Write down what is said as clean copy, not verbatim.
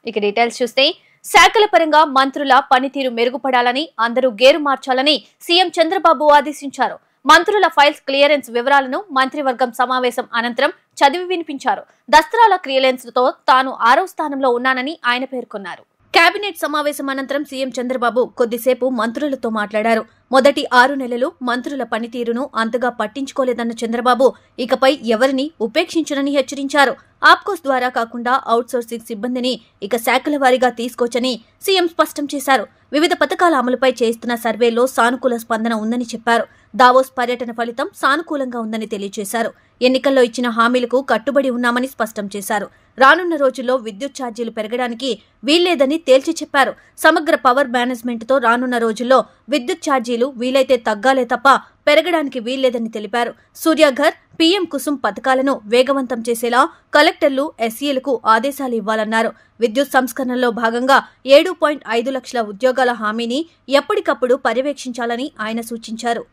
ఇక డీటెయిల్స్ చూస్తే శాఖల పరంగా మంత్రుల పనితీరు మెరుగుపడాలని అందరూ గేరు మార్చాలని సీఎం చంద్రబాబు ఆదేశించారు. మంత్రుల ఫైల్స్ క్లియరెన్స్ వివరాలను మంత్రివర్గం సమావేశం అనంతరం చదివి వినిపించారు. దస్త్రాల క్లియరెన్స్ తో తాను 6వ స్థానంలో ఉన్నానని ఆయన పేర్కొన్నారు. కేబినెట్ సమావేశం అనంతరం సీఎం చంద్రబాబు కొద్దిసేపు మంత్రులతో మాట్లాడారు. మొదటి 6 నెలలు మంత్రుల పనితీరును అంతగా పట్టించుకోలేదన్న చంద్రబాబు ఇకపై ఎవరిని ఉపేక్షించనని హెచ్చరించారు. ఆప్కోస్ ద్వారా కాకుండా అవుట్సోర్సింగ్ సిబ్బందిని ఇక శాఖల వారీగా తీసుకోవచ్చని సీఎం స్పష్టం చేశారు. వివిధ పథకాల అమలుపై చేస్తున్న సర్వేలో సానుకూల స్పందన ఉందని చెప్పారు. దావోస్ పర్యటన ఫలితం సానుకూలంగా ఉందని తెలియజేశారు. ఎన్నికల్లో ఇచ్చిన హామీలకు కట్టుబడి ఉన్నామని స్పష్టం చేశారు. రానున్న రోజుల్లో విద్యుత్ ఛార్జీలు పెరగడానికి వీల్లేదని తేల్చి చెప్పారు. సమగ్ర పవర్ మేనేజ్మెంట్ తో రానున్న రోజుల్లో విద్యుత్ ఛార్జీలు వీలైతే తగ్గాలే తప్ప పెరగడానికి వీల్లేదని తెలిపారు. సూర్యాఘర్, పీఎం కుసుమ్ పథకాలను వేగవంతం చేసేలా కలెక్టర్లు, ఎస్ఈలకు ఆదేశాలు ఇవ్వాలన్నారు. విద్యుత్ సంస్కరణలో భాగంగా 7.5 లక్షల ఉద్యోగాల హామీని ఎప్పటికప్పుడు పర్యవేక్షించాలని ఆయన సూచించారు.